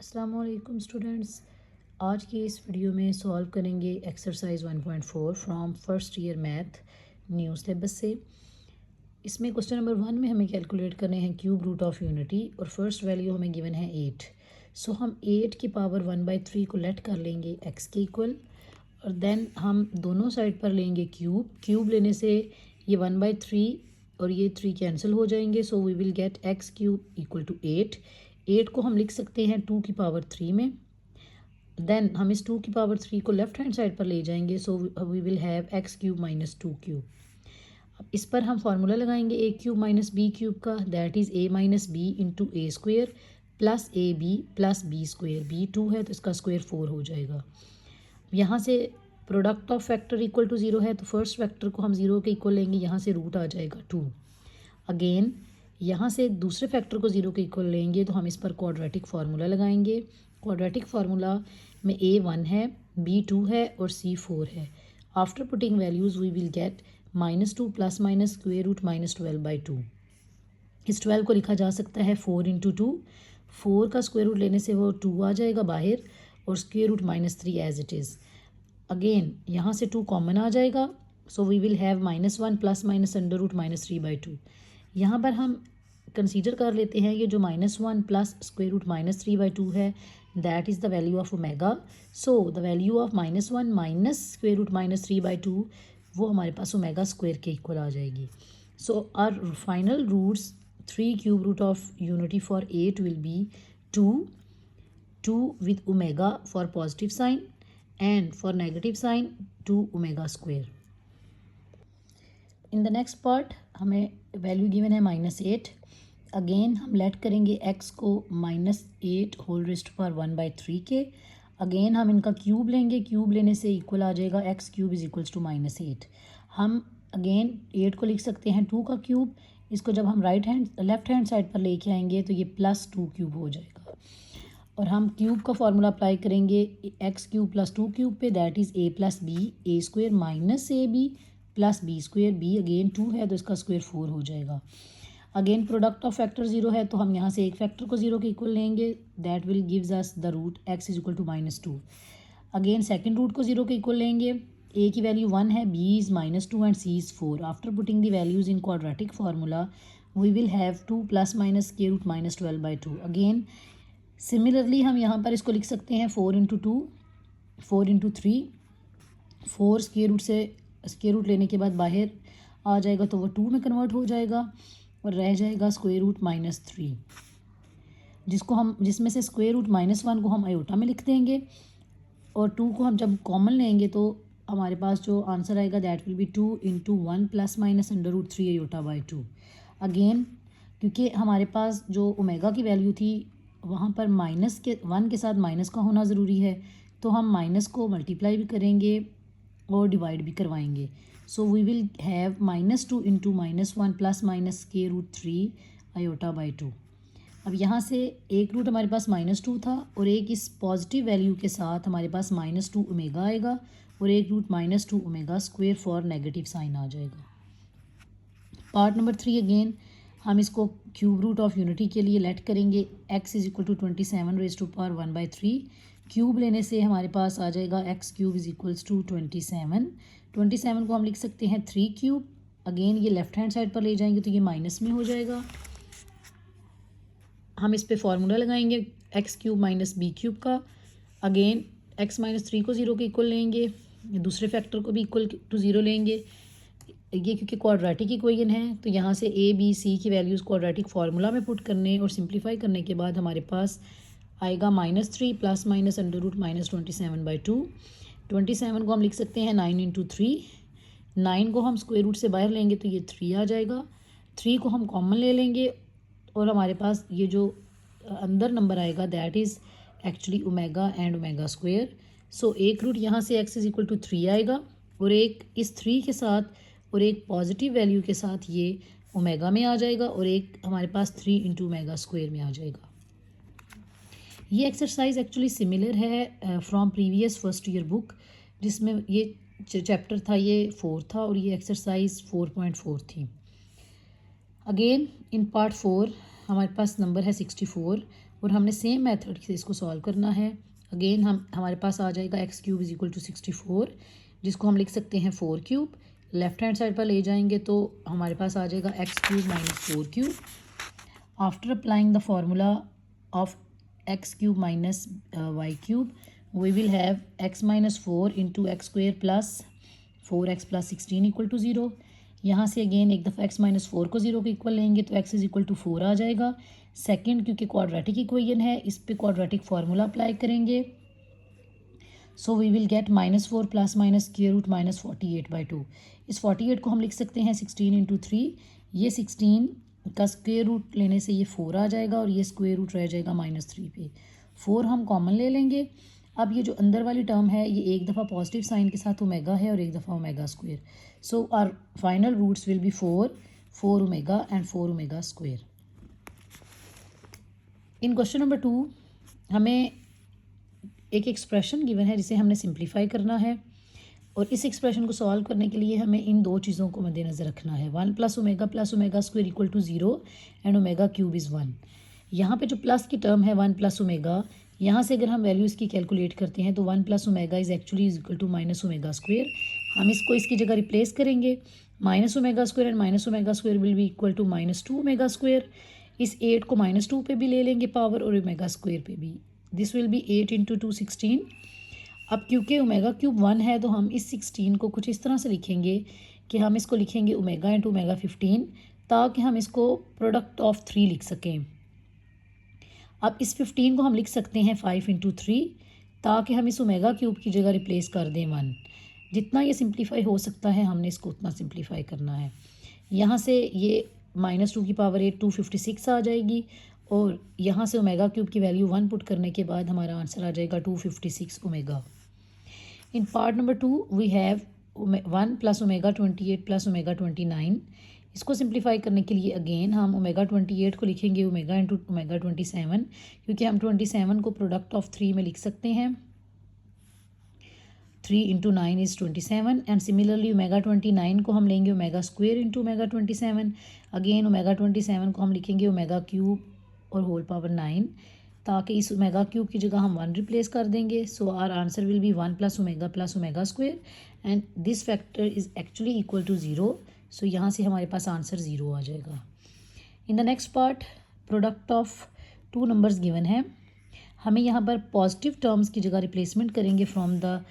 अस्सलाम वालेकुम स्टूडेंट्स। आज की इस वीडियो में सॉल्व करेंगे exercise 1.4 from first year math new syllabus से। इसमें क्वेश्चन नंबर 1 में हमें कैलकुलेट करने हैं क्यूब रूट ऑफ यूनिटी और फर्स्ट वैल्यू हमें गिवन है 8। सो हम 8 की पावर 1/3 को लेट कर लेंगे x के इक्वल और देन हम दोनों साइड पर लेंगे क्यूब लेने से ये 1/3 और ये 3 कैंसिल हो जाएंगे। So we will get x cube equal to 8 को हम लिख सकते हैं 2 की पावर 3 में। देन हम इस 2 की पावर 3 को लेफ्ट हैंड साइड पर ले जाएंगे। So we will have x cube minus 2 cube. अब इस पर हम फार्मूला लगाएंगे a cube minus B cube का, that is a minus B into A square plus A B plus B square. B 2 है तो इसका स्क्वेयर 4 हो जाएगा। यहाँ से product of factor equal to 0 है तो फर्स्ट फैक्टर को हम 0 के इक्वल लेंगे, यहाँ से रूट आ जाएगा 2। अगेन यहाँ से दूसरे फैक्टर को 0 के इक्वल लेंगे तो हम इस पर क्वाड्रेटिक फार्मूला लगाएंगे। क्वाड्रेटिक फार्मूला में a 1 है, b 2 है और c 4 है। After putting values we will get -2 plus minus square root -12/2। इस 12 को लिखा जा सकता है 4 इंटू 2। 4 का स्क्वेयर रूट लेने से वो 2 आ जाएगा बाहर और square root -3 as it is. Again यहाँ से 2 कॉमन आ जाएगा। So we will have -1 plus minus under root -3/2। यहाँ पर हम कंसीडर कर लेते हैं ये जो -1 प्लस स्क्वेयर रूट -3/2 है, that is the value of omega. So the value of -1 minus square root -3/2 वो हमारे पास ओमेगा स्क्वेयर के इक्वल आ जाएगी। So our final roots 3 cube root of unity for 8 will be 2 with omega for positive sign and for negative sign 2 omega square. In the next part हमें value given है -8। Again हम late करेंगे x को -8 whole rest पर 1/3 के। Again हम इनका cube लेंगे, क्यूब लेने से इक्वल आ जाएगा x cube is equals to -8। हम अगेन 8 को लिख सकते हैं 2 का क्यूब। इसको जब हम लेफ्ट हैंड साइड पर लेके आएंगे तो ये +2 क्यूब हो जाएगा और हम क्यूब का फार्मूला अप्लाई करेंगे x क्यूब प्लस 2 क्यूब पे, that is a plus B A square minus A B plus B square. B again 2 है तो इसका स्क्वेयर 4 हो जाएगा। अगेन प्रोडक्ट ऑफ फैक्टर 0 है तो हम यहाँ से एक फैक्टर को 0 के इक्वल लेंगे, that will gives us the root x is equal to -2। Again second root को 0 के इक्वल लेंगे। a की वैल्यू 1 है, b is -2 and c is 4। After putting the values in quadratic formula we will have 2 plus minus square root -12/2। Again similarly हम यहाँ पर इसको लिख सकते हैं 4 इंटू 2, 4 इंटू 3। 4 स्क्वेयर रूट से स्क्वेयर रूट लेने के बाद बाहर आ जाएगा तो वो 2 में कन्वर्ट हो जाएगा और रह जाएगा स्क्वेयर रूट -3, जिसमें से स्क्वेयर रूट -1 को हम आयोटा में लिख देंगे और 2 को हम जब कॉमन लेंगे तो हमारे पास जो आंसर आएगा that will be 2 into 1 plus minus under root 3 iota. Again क्योंकि हमारे पास जो ओमेगा की वैल्यू थी वहाँ पर -1 के साथ माइनस का होना ज़रूरी है तो हम माइनस को मल्टीप्लाई भी करेंगे और डिवाइड भी करवाएंगे। So we will have -2 into -1 plus minus square root 3 आयोटा/2। अब यहाँ से एक रूट हमारे पास -2 था और एक इस पॉजिटिव वैल्यू के साथ हमारे पास -2 ओमेगा आएगा और एक root -2 omega square for negative sign आ जाएगा। पार्ट नंबर 3 अगेन हम इसको क्यूब रूट ऑफ यूनिटी के लिए लेट करेंगे। x is equal to 27 raise to power 1/3। Cube लेने से हमारे पास आ जाएगा x cube is equals to 27। 27 को हम लिख सकते हैं 3 क्यूब। अगेन ये लेफ्ट हैंड साइड पर ले जाएंगे तो ये माइनस में हो जाएगा। हम इस पे फार्मूला लगाएंगे x cube minus B cube का। अगेन x -3 को 0 के इक्वल लेंगे, दूसरे फैक्टर को भी इक्वल टू 0 लेंगे। ये क्योंकि क्वाड्रेटिक इक्वेशन है तो यहाँ से a b c की वैल्यूज़ क्वाड्रेटिक फार्मूला में पुट करने और सिंप्लीफाई करने के बाद हमारे पास आएगा -3 प्लस माइनस अंडर रूट -27/2। 27 को हम लिख सकते हैं 9 इंटू 3। 9 को हम स्क्वायर रूट से बाहर लेंगे तो ये 3 आ जाएगा। 3 को हम कॉमन ले लेंगे और हमारे पास ये जो अंदर नंबर आएगा that is actually omega and omega square. So एक रूट यहाँ से x इज इक्वल टू 3 आएगा और एक इस 3 के साथ और एक पॉजिटिव वैल्यू के साथ ये ओमेगा में आ जाएगा और एक हमारे पास 3 इंटू ओमेगा स्क्वेयर में आ जाएगा। ये एक्सरसाइज एक्चुअली सिमिलर है from previous first year book, जिसमें ये चैप्टर था ये 4 था और ये एक्सरसाइज 4.4 थी। अगेन इन पार्ट 4 हमारे पास नंबर है 64। और हमने सेम मेथड से इसको सॉल्व करना है। अगेन हमारे पास आ जाएगा X cube is equal to 64, जिसको हम लिख सकते हैं 4 क्यूब। लेफ्ट हैंड साइड पर ले जाएंगे तो हमारे पास आ जाएगा X cube minus 4 cube. After applying the formula of X cube minus Y cube we will have X minus 4 into X square plus 4x plus 16 equal to 0। यहाँ से अगेन एक दफ़ा x माइनस 4 को 0 के इक्वल लेंगे तो x is equal to 4 आ जाएगा। Second, क्योंकि क्वाड्रेटिक इक्वेशन है, इस पे क्वाड्रेटिक फार्मूला अप्लाई करेंगे। So we will get minus 4 plus minus square root minus 48/2। इस 48 को हम लिख सकते हैं 16 इंटू 3। ये 16 का स्क्वायर रूट लेने से ये 4 आ जाएगा और ये स्क्वायर रूट रह जाएगा -3 पे। 4 हम कॉमन ले लेंगे। अब ये जो अंदर वाली टर्म है ये एक दफ़ा पॉजिटिव साइन के साथ ओमेगा है और एक दफ़ा omega square. So our final roots will be 4 omega and 4 omega square. In question number 2 हमें एक एक्सप्रेशन गिवन है जिसे हमने सिंप्लीफाई करना है, और इस एक्सप्रेशन को सॉल्व करने के लिए हमें इन दो चीज़ों को मद्देनज़र रखना है। 1 plus omega square equal to 0 and omega cube is 1। यहाँ पे जो प्लस की टर्म है 1 प्लस ओमेगा, यहाँ से अगर हम वैल्यू इसकी कैलकुलेट करते हैं तो 1 plus omega is actually is equal to minus omega square. हम इसको इसकी जगह रिप्लेस करेंगे। Minus omega square and minus omega square will be equal to -2 omega square. इस 8 को -2 पे भी ले लेंगे पावर और ओमेगा स्क्वायर पे भी। This will B 8 into 2 16। अब क्योंकि ओमेगा क्यूब 1 है तो हम इस 16 को कुछ इस तरह से लिखेंगे कि हम इसको लिखेंगे ओमेगा इंटू ओमेगा 15, ताकि हम इसको प्रोडक्ट ऑफ 3 लिख सकें। अब इस 15 को हम लिख सकते हैं 5 इंटू 3, ताकि हम इस ओमेगा क्यूब की जगह रिप्लेस कर दें 1। जितना ये सिंप्लीफाई हो सकता है हमने इसको उतना सिंप्लीफाई करना है। यहाँ से ये -2 की पावर 8 256 आ जाएगी, और यहाँ से ओमेगा क्यूब की वैल्यू 1 पुट करने के बाद हमारा आंसर आ जाएगा 256 omega. In part number 2 we have 1 plus omega 28 plus omega 29। इसको सिंप्लीफाई करने के लिए अगेन हम ओमेगा 28 को लिखेंगे ओमेगा इंटू ओमेगा 27, क्योंकि हम 27 को प्रोडक्ट ऑफ 3 में लिख सकते हैं। 3 into 9 is 27 and similarly omega 29 को हम लेंगे omega square into omega 27। Again omega 27 को हम लिखेंगे ओमेगा क्यूब और होल पावर 9, ताकि इस ओमेगा क्यूब की जगह हम 1 रिप्लेस कर देंगे। So our answer will be 1 plus omega square and this factor is actually equal to 0। So यहाँ से हमारे पास आंसर 0 आ जाएगा। In the next part product of 2 numbers given है। हमें यहाँ पर पॉजिटिव टर्म्स की जगह रिप्लेसमेंट करेंगे from the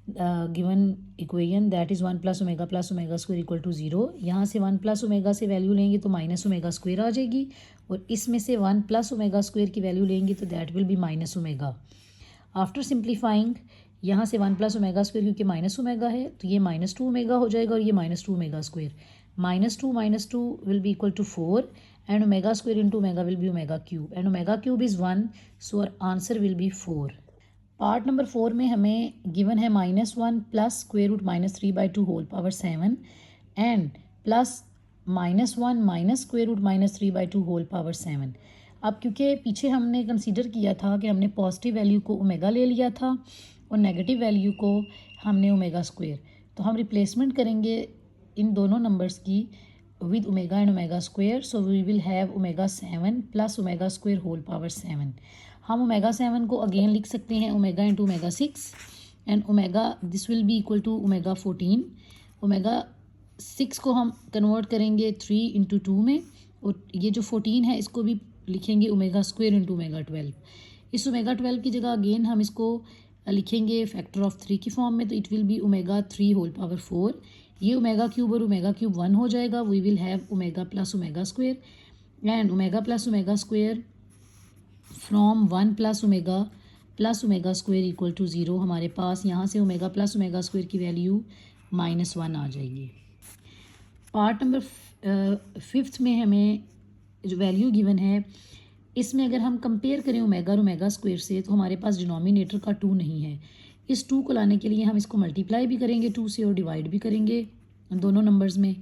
given equation, that is 1 plus omega square equal to 0। यहाँ से 1 प्लस ओमेगा से वैल्यू लेंगे तो माइनस ओमेगा स्क्वायर आ जाएगी, और इसमें से 1 प्लस ओमेगा स्क्वायर की वैल्यू लेंगे तो that will B minus omega. After simplifying यहाँ से 1 प्लस ओमेगा स्क्वायर क्योंकि माइनस ओमेगा है तो ये -2 ओमेगा हो जाएगा, और ये -2 omega square. -2 will be equal to 4 and omega square into omega will be omega cube and omega cube is 1, so answer will be 4। Part number 4 में हमें गिवन है -1 plus square root -3/2 whole power 7 and plus -1 minus square root -3/2 whole power 7। अब क्योंकि पीछे हमने consider किया था कि हमने पॉजिटिव वैल्यू को ओमेगा ले लिया था और नेगेटिव वैल्यू को हमने ओमेगा स्क्वायर, तो हम रिप्लेसमेंट करेंगे इन दोनों नंबर्स की with omega and omega square. So we will have omega 7 plus omega square whole power 7। हम ओमेगा 7 को अगेन लिख सकते हैं omega into omega 6 and omega this will be equal to omega 14। Omega 6 को हम कन्वर्ट करेंगे 3 into 2 में, और ये जो 14 है इसको भी लिखेंगे ओमेगा स्क्वायर इंटू ओमेगा 12। इस ओमेगा 12 की जगह अगेन हम इसको लिखेंगे फैक्टर ऑफ 3 की फॉर्म में, तो it will be omega 3 whole power 4। ये ओमेगा क्यूब और ओमेगा क्यूब 1 हो जाएगा। We will have omega plus omega square and omega plus omega square from 1 plus omega square equal to 0। हमारे पास यहाँ से ओमेगा प्लस ओमेगा स्क्वायर की value -1 आ जाएगी। पार्ट नंबर 5 में हमें जो वैल्यू गिवन है, इसमें अगर हम कंपेयर करें ओमेगा और ओमेगा स्क्वायर से तो हमारे पास डिनोमिनेटर का 2 नहीं है। इस 2 को लाने के लिए हम इसको मल्टीप्लाई भी करेंगे 2 से और डिवाइड भी करेंगे दोनों नंबर्स में।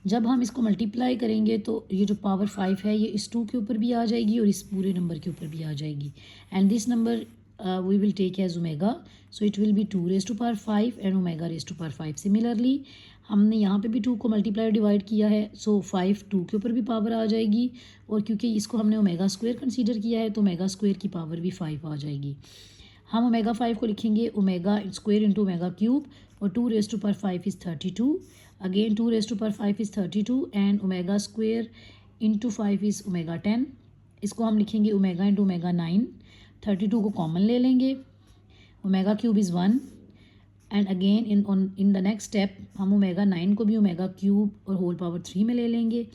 जब हम इसको मल्टीप्लाई करेंगे तो ये जो पावर 5 है ये इस 2 के ऊपर भी आ जाएगी और इस पूरे नंबर के ऊपर भी आ जाएगी, and this number we will take as omega, so it will be 2 raised to power 5 and omega raised to power 5. Similarly हमने यहाँ पे भी 2 को मल्टीप्लाई डिवाइड किया है, सो 5 2 के ऊपर भी पावर आ जाएगी, और क्योंकि इसको हमने ओमेगा स्क्वायर कंसीडर किया है तो ओमेगा स्क्वायर की पावर भी 5 आ जाएगी। हम ओमेगा 5 को लिखेंगे omega square into omega cube, और 2 raise to power 5 is 32, again 2 raise to power 5 is 32 and omega square into 5 is omega 10। इसको हम लिखेंगे ओमेगा इंटू ओमेगा 9, 32 को कॉमन ले लेंगे, omega cube is 1 and again in the next step हम omega 9 को भी ओमेगा क्यूब और होल पावर 3 में ले लेंगे।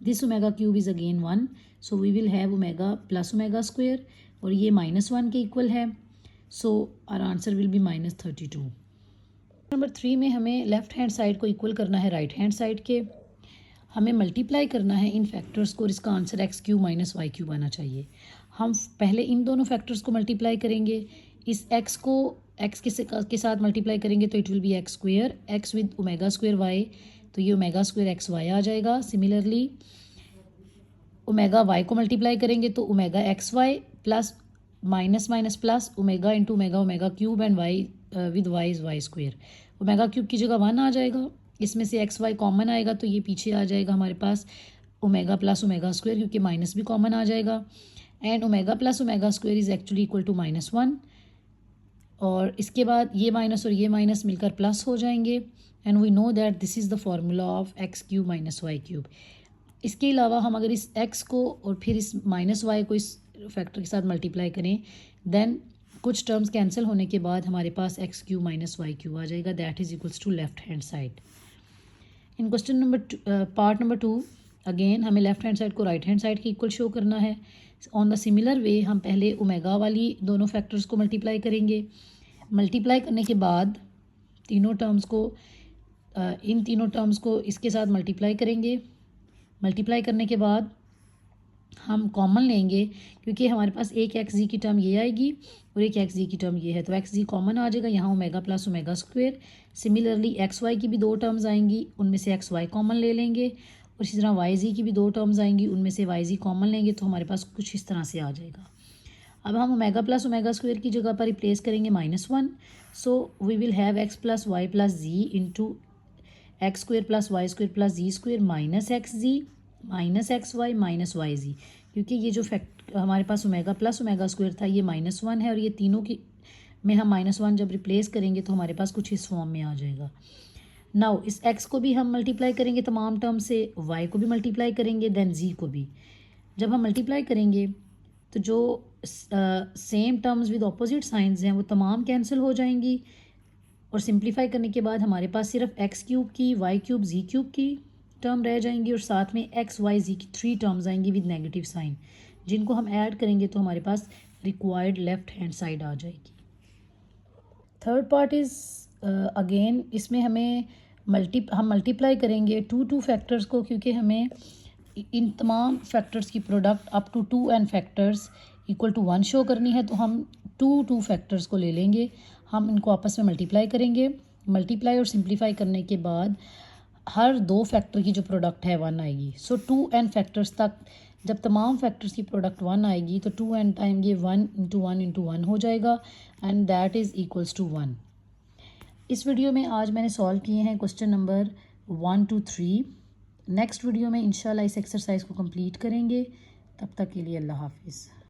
This omega cube is again 1, so we will have omega plus omega square, और ये -1 के इक्वल है, so our answer will be -32। Number 3 में हमें लेफ़्ट हैंड साइड को इक्वल करना है राइट हैंड साइड के। हमें मल्टीप्लाई करना है इन फैक्टर्स को और इसका आंसर x³ - y³ आना चाहिए। हम पहले इन दोनों फैक्टर्स को मल्टीप्लाई करेंगे, इस x को x के साथ मल्टीप्लाई करेंगे तो it will B x², x with omega square y, तो ये ओमेगा स्क्वायर xy आ जाएगा। सिमिलरली ओमेगा y को मल्टीप्लाई करेंगे तो omega xy plus minus minus plus omega into omega omega cube and y with y is y²। Omega cube की जगह 1 आ जाएगा, इसमें से xy कॉमन आएगा तो ये पीछे आ जाएगा हमारे पास ओमेगा प्लस ओमेगा स्क्वायर, क्योंकि माइनस भी कॉमन आ जाएगा, and omega plus omega square is actually equal to -1, और इसके बाद ये माइनस और ये माइनस मिलकर प्लस हो जाएंगे, and we know that this is the formula of x³ - y³। इसके अलावा हम अगर इस x को और फिर इस -y को इस फैक्टर के साथ मल्टीप्लाई करें, देन कुछ टर्म्स कैंसिल होने के बाद हमारे पास x³ - y³ आ जाएगा, that is equals to left hand side. In question number part number 2 again हमें लेफ्ट हैंड साइड को राइट हैंड साइड के इक्वल शो करना है। ऑन द सिमिलर वे हम पहले ओमेगा वाली दोनों फैक्टर्स को मल्टीप्लाई करेंगे, मल्टीप्लाई करने के बाद तीनों टर्म्स को इन तीनों टर्म्स को इसके साथ मल्टीप्लाई करेंगे, मल्टीप्लाई करने के बाद हम कॉमन लेंगे, क्योंकि हमारे पास एक xg की टर्म ये आएगी और एक xg की टर्म ये है, तो xg कॉमन आ जाएगा, यहाँ omega plus omega square. Similarly xy की भी दो टर्म्स आएंगी, उनमें से xy कॉमन ले लेंगे, और इसी तरह yg की भी दो टर्म्स आएंगी, उनमें से yg कॉमन लेंगे, तो हमारे पास कुछ इस तरह से आ जाएगा। अब हम ओमेगा प्लस ओमेगा स्क्वायर की जगह पर रिप्लेस करेंगे -1, so we will have x plus Y plus Z into X square plus Y square plus Z square minus X Z minus X Y minus Y Z, क्योंकि ये जो fact हमारे पास omega plus omega square था ये -1 है, और ये तीनों की में हम -1 जब रिप्लेस करेंगे तो हमारे पास कुछ इस फॉर्म में आ जाएगा। नाउ इस x को भी हम मल्टीप्लाई करेंगे तमाम टर्म से, y को भी मल्टीप्लाई करेंगे, देन z को भी। जब हम मल्टीप्लाई करेंगे तो जो same terms with opposite science हैं वो तमाम कैंसिल हो जाएंगी, और सिंप्लीफाई करने के बाद हमारे पास सिर्फ x³ की y³ z³ की टर्म रह जाएंगी, और साथ में x y z की 3 टर्म्स आएंगी विद नेगेटिव साइन, जिनको हम ऐड करेंगे तो हमारे पास रिक्वायर्ड लेफ्ट हैंड साइड आ जाएगी। थर्ड पार्ट इज़ अगेन इसमें हमें हम मल्टीप्लाई करेंगे टू फैक्टर्स को, क्योंकि हमें इन तमाम फैक्टर्स की product up to 2n factors equal to 1 show करनी है, तो हम टू फैक्टर्स को ले लेंगे, हम इनको आपस में मल्टीप्लाई करेंगे, मल्टीप्लाई और सिंप्लीफाई करने के बाद हर दो फैक्टर की जो प्रोडक्ट है 1 आएगी। सो 2n फैक्टर्स तक जब तमाम फैक्टर्स की प्रोडक्ट 1 आएगी तो 2n टाइम ये 1 इंटू 1 इंटू 1 हो जाएगा, and that is equals to 1। इस वीडियो में आज मैंने सॉल्व किए हैं question number 1 to 3। Next video में इंशाल्लाह इस एक्सरसाइज को कंप्लीट करेंगे। तब तक के लिए अल्लाह हाफिज़।